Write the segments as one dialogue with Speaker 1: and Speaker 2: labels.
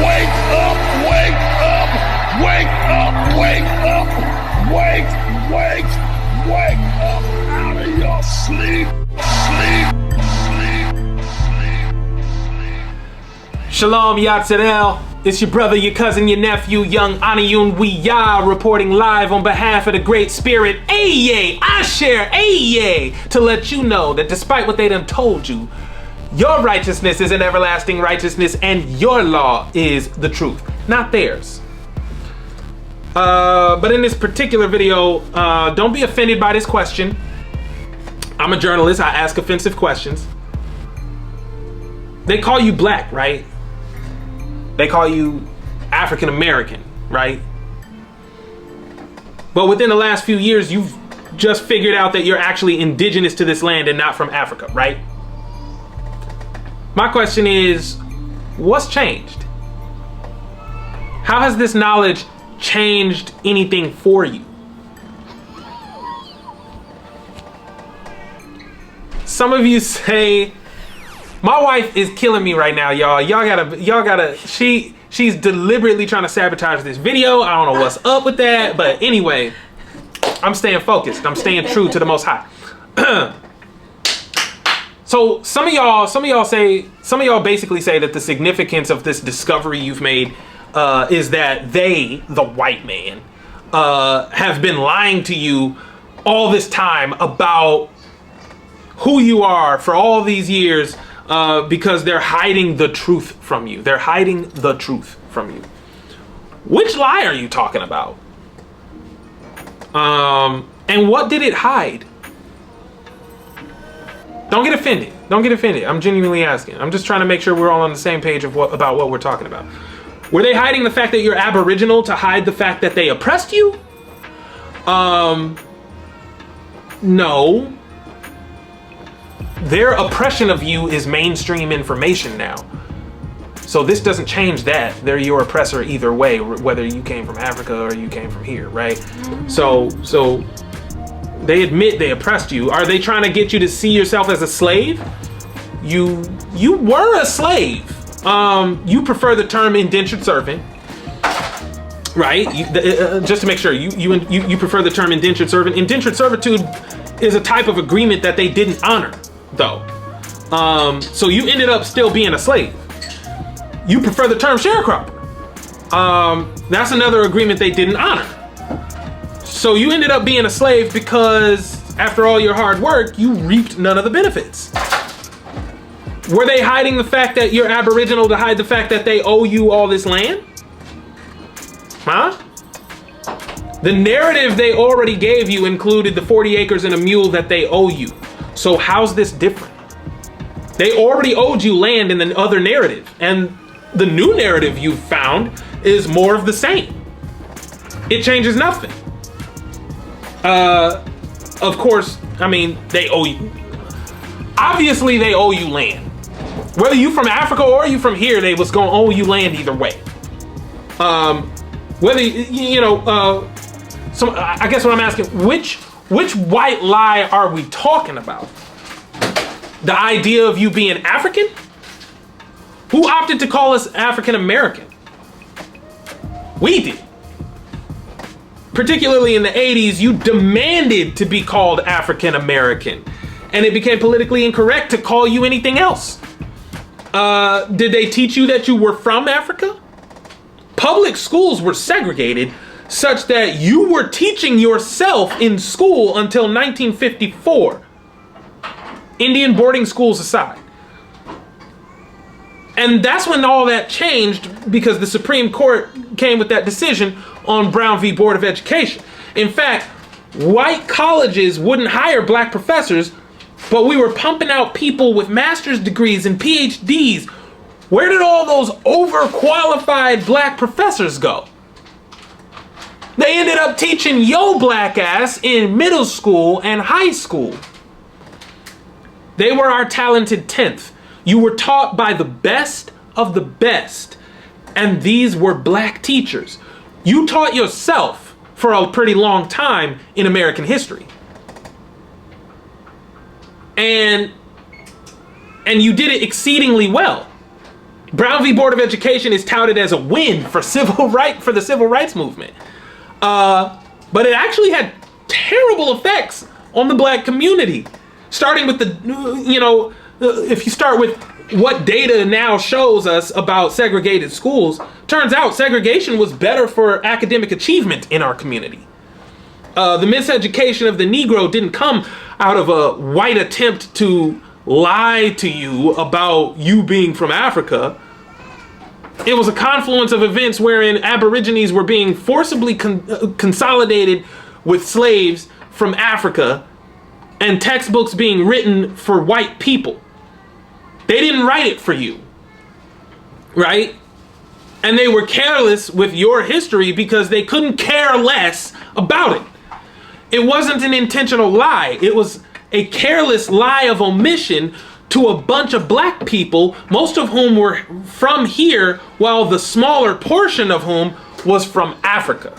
Speaker 1: Wake up, wake up, wake up, wake up, wake up out of your sleep, sleep.
Speaker 2: Shalom Yatzerel. It's your brother, your cousin, your nephew, young Aniyunwiyah, reporting live on behalf of the Great Spirit, Ayeh, Asher, Ayeh, to let you know that despite what they done told you, your righteousness is an everlasting righteousness and your law is the truth, not theirs. But in this particular video, don't be offended by this question. I'm a journalist, I ask offensive questions. They call you black, right? They call you African American, right? But within the last few years, you've just figured out that you're actually indigenous to this land and not from Africa, right? My question is, what's changed? How has this knowledge changed anything for you? Some of you say, my wife is killing me right now, y'all. Y'all gotta, she's deliberately trying to sabotage this video. I don't know what's up with that, but anyway, I'm staying focused. I'm staying true to the Most High. So some of y'all basically say that the significance of this discovery you've made is that they, the white man, have been lying to you all this time about who you are for all these years. Because they're hiding the truth from you. They're hiding the truth from you. Which lie are you talking about? And what did it hide? Don't get offended. Don't get offended. I'm genuinely asking. I'm just trying to make sure we're all on the same page of about what we're talking about. Were they hiding the fact that you're Aboriginal to hide the fact that they oppressed you? No. Their oppression of you is mainstream information now. So this doesn't change that. They're your oppressor either way, whether you came from Africa or you came from here, right? So they admit they oppressed you. Are they trying to get you to see yourself as a slave? You were a slave. You prefer the term indentured servant, right? Just to make sure, you prefer the term indentured servant. Indentured servitude is a type of agreement that they didn't honor, though. So you ended up still being a slave. You prefer the term sharecropper. That's another agreement they didn't honor. So you ended up being a slave because after all your hard work, you reaped none of the benefits. Were they hiding the fact that you're Aboriginal to hide the fact that they owe you all this land? Huh? The narrative they already gave you included the 40 acres and a mule that they owe you. So how's this different? They already owed you land in the other narrative, and the new narrative you found is more of the same. It changes nothing. Of course, I mean, they owe you. Obviously, they owe you land. Whether you from Africa or you from here, they was gonna owe you land either way. Whether, so I guess what I'm asking, which white lie are we talking about? The idea of you being African? Who opted to call us African American? We did. Particularly in the 80s, you demanded to be called African American, and it became politically incorrect to call you anything else. Did they teach you that you were from Africa? Public schools were segregated such that you were teaching yourself in school until 1954. Indian boarding schools aside. And that's when all that changed, because the Supreme Court came with that decision on Brown v. Board of Education. In fact, white colleges wouldn't hire black professors, but we were pumping out people with master's degrees and PhDs. Where did all those overqualified black professors go? They ended up teaching your black ass in middle school and high school. They were our talented 10th. You were taught by the best of the best, and these were black teachers. You taught yourself for a pretty long time in American history. And you did it exceedingly well. Brown v. Board of Education is touted as a win for the civil rights movement. But it actually had terrible effects on the black community. Starting with if you start with what data now shows us about segregated schools, turns out segregation was better for academic achievement in our community. The miseducation of the Negro didn't come out of a white attempt to lie to you about you being from Africa. It was a confluence of events wherein Aborigines were being forcibly consolidated with slaves from Africa and textbooks being written for white people. They didn't write it for you, right? And they were careless with your history because they couldn't care less about it. It wasn't an intentional lie. It was a careless lie of omission to a bunch of black people, most of whom were from here, while the smaller portion of whom was from Africa.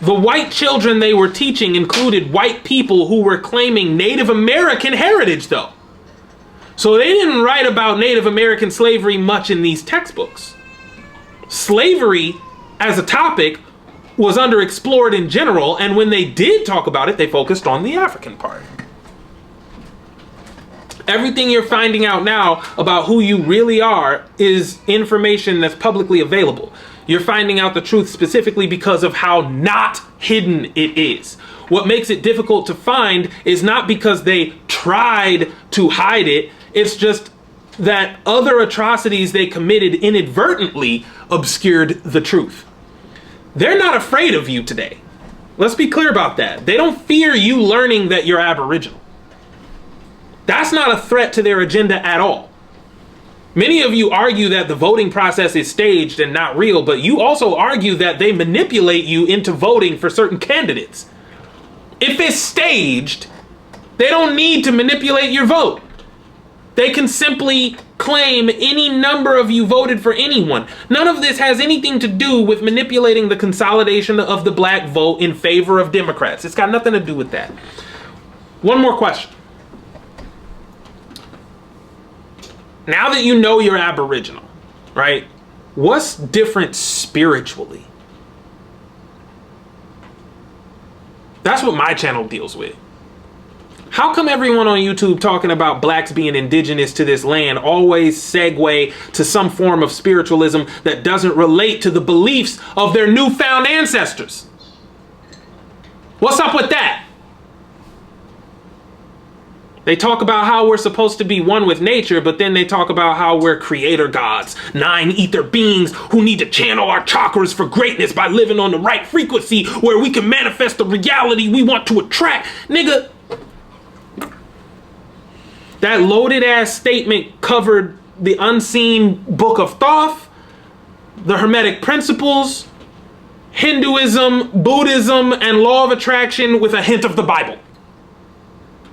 Speaker 2: The white children they were teaching included white people who were claiming Native American heritage, though. So they didn't write about Native American slavery much in these textbooks. Slavery as a topic was underexplored in general, and when they did talk about it, they focused on the African part. Everything you're finding out now about who you really are is information that's publicly available. You're finding out the truth specifically because of how not hidden it is. What makes it difficult to find is not because they tried to hide it, it's just that other atrocities they committed inadvertently obscured the truth. They're not afraid of you today. Let's be clear about that. They don't fear you learning that you're Aboriginal. That's not a threat to their agenda at all. Many of you argue that the voting process is staged and not real, but you also argue that they manipulate you into voting for certain candidates. If it's staged, they don't need to manipulate your vote. They can simply claim any number of you voted for anyone. None of this has anything to do with manipulating the consolidation of the black vote in favor of Democrats. It's got nothing to do with that. One more question. Now that you know you're Aboriginal, right? What's different spiritually? That's what my channel deals with. How come everyone on YouTube talking about blacks being indigenous to this land always segue to some form of spiritualism that doesn't relate to the beliefs of their newfound ancestors? What's up with that? They talk about how we're supposed to be one with nature, but then they talk about how we're creator gods, 9 ether beings who need to channel our chakras for greatness by living on the right frequency where we can manifest the reality we want to attract. Nigga, that loaded ass statement covered the unseen book of Thoth, the Hermetic principles, Hinduism, Buddhism, and law of attraction with a hint of the Bible.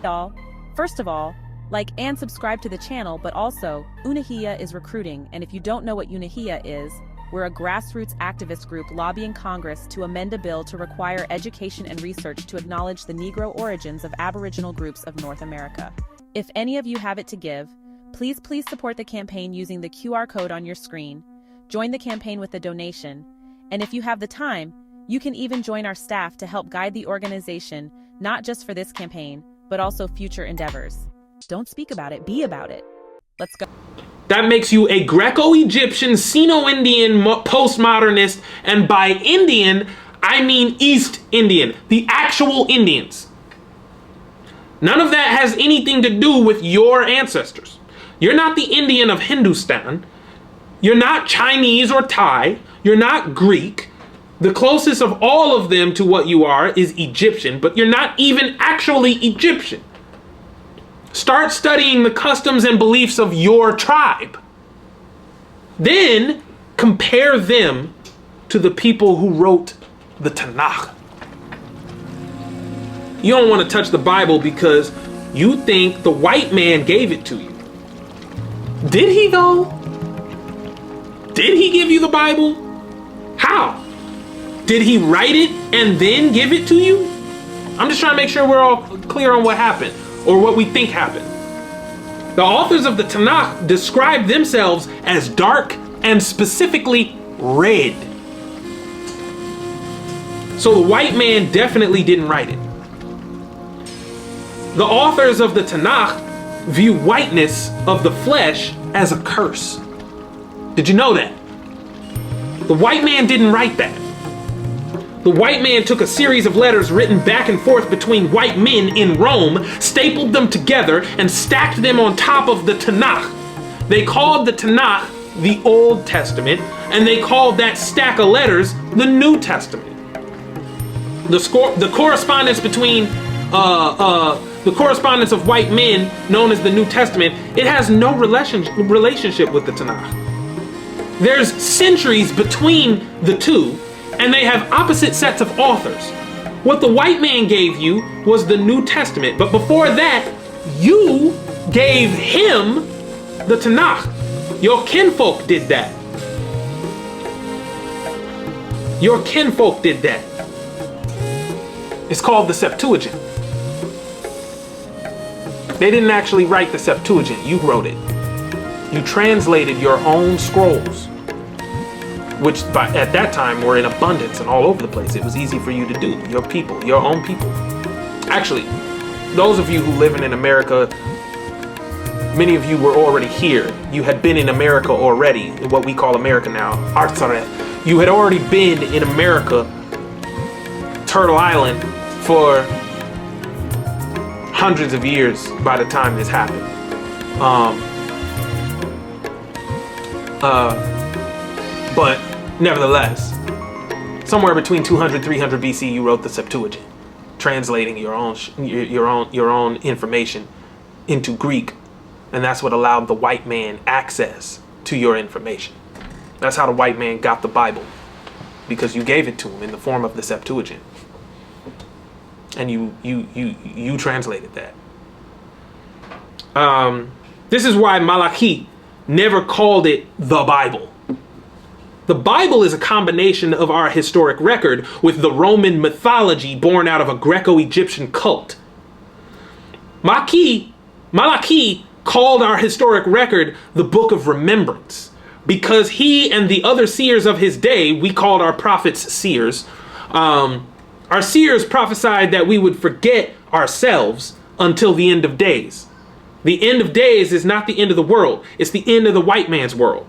Speaker 3: Y'all, first of all, like and subscribe to the channel, but also, Aniyunwiyah is recruiting, and if you don't know what Aniyunwiyah is, we're a grassroots activist group lobbying Congress to amend a bill to require education and research to acknowledge the Negro origins of Aboriginal groups of North America. If any of you have it to give, please support the campaign using the QR code on your screen, join the campaign with a donation, and if you have the time, you can even join our staff to help guide the organization, not just for this campaign, but also future endeavors. Don't speak about it, be about it. Let's go.
Speaker 2: That makes you a Greco-Egyptian, Sino-Indian postmodernist, and by Indian, I mean East Indian, the actual Indians. None of that has anything to do with your ancestors. You're not the Indian of Hindustan. You're not Chinese or Thai. You're not Greek. The closest of all of them to what you are is Egyptian, but you're not even actually Egyptian. Start studying the customs and beliefs of your tribe. Then compare them to the people who wrote the Tanakh. You don't want to touch the Bible because you think the white man gave it to you. Did he though? Did he give you the Bible? How? Did he write it and then give it to you? I'm just trying to make sure we're all clear on what happened or what we think happened. The authors of the Tanakh describe themselves as dark and specifically red. So the white man definitely didn't write it. The authors of the Tanakh view whiteness of the flesh as a curse. Did you know that? The white man didn't write that. The white man took a series of letters written back and forth between white men in Rome, stapled them together, and stacked them on top of the Tanakh. They called the Tanakh the Old Testament, and they called that stack of letters the New Testament. The correspondence between the correspondence of white men, known as the New Testament, it has no relationship with the Tanakh. There's centuries between the two, and they have opposite sets of authors. What the white man gave you was the New Testament, but before that, you gave him the Tanakh. Your kinfolk did that. Your kinfolk did that. It's called the Septuagint. They didn't actually write the Septuagint, you wrote it. You translated your own scrolls, which at that time were in abundance and all over the place. It was easy for you to do. Your people, your own people. Actually, those of you who live in America, many of you were already here. You had been in America already, what we call America now, Artsareth. You had already been in America, Turtle Island, for hundreds of years by the time this happened. But nevertheless, somewhere between 200 300 BC, you wrote the Septuagint, translating your own information into Greek, and that's what allowed the white man access to your information. That's how the white man got the Bible, because you gave it to him in the form of the Septuagint, and you translated that. This is why Malachi never called it the Bible. The Bible is a combination of our historic record with the Roman mythology born out of a Greco-Egyptian cult. Malachi called our historic record the Book of Remembrance because he and the other seers of his day, we called our prophets seers, our seers prophesied that we would forget ourselves until the end of days. The end of days is not the end of the world. It's the end of the white man's world.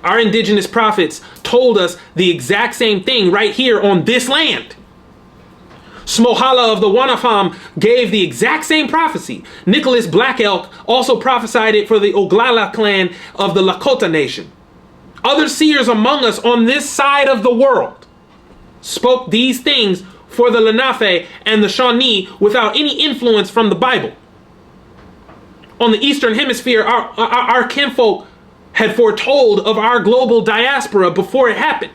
Speaker 2: Our indigenous prophets told us the exact same thing right here on this land. Smohala of the Wanafam gave the exact same prophecy. Nicholas Black Elk also prophesied it for the Oglala clan of the Lakota nation. Other seers among us on this side of the world spoke these things for the Lenape and the Shawnee without any influence from the Bible. On the Eastern Hemisphere, our kinfolk had foretold of our global diaspora before it happened.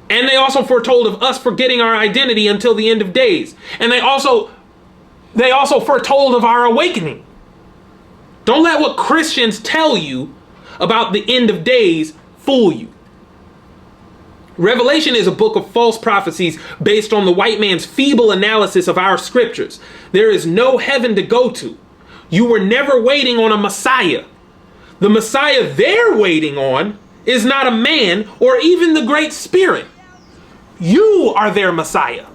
Speaker 2: And they also foretold of us forgetting our identity until the end of days. And they also foretold of our awakening. Don't let what Christians tell you about the end of days fool you. Revelation is a book of false prophecies based on the white man's feeble analysis of our scriptures. There is no heaven to go to. You were never waiting on a Messiah. The Messiah they're waiting on is not a man or even the Great Spirit. You are their Messiah.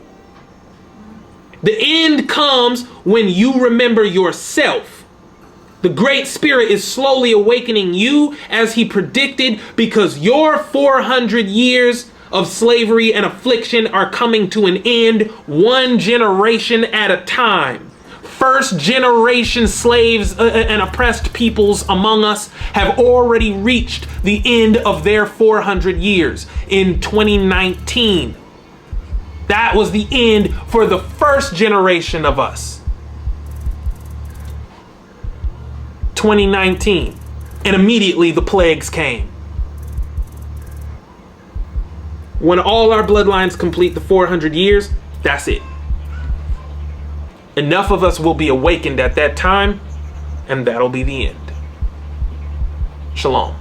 Speaker 2: The end comes when you remember yourself. The Great Spirit is slowly awakening you as he predicted, because your 400 years of slavery and affliction are coming to an end, one generation at a time. First generation slaves and oppressed peoples among us have already reached the end of their 400 years in 2019. That was the end for the first generation of us. 2019. And immediately the plagues came. When all our bloodlines complete the 400 years, that's it. Enough of us will be awakened at that time, and that'll be the end. Shalom.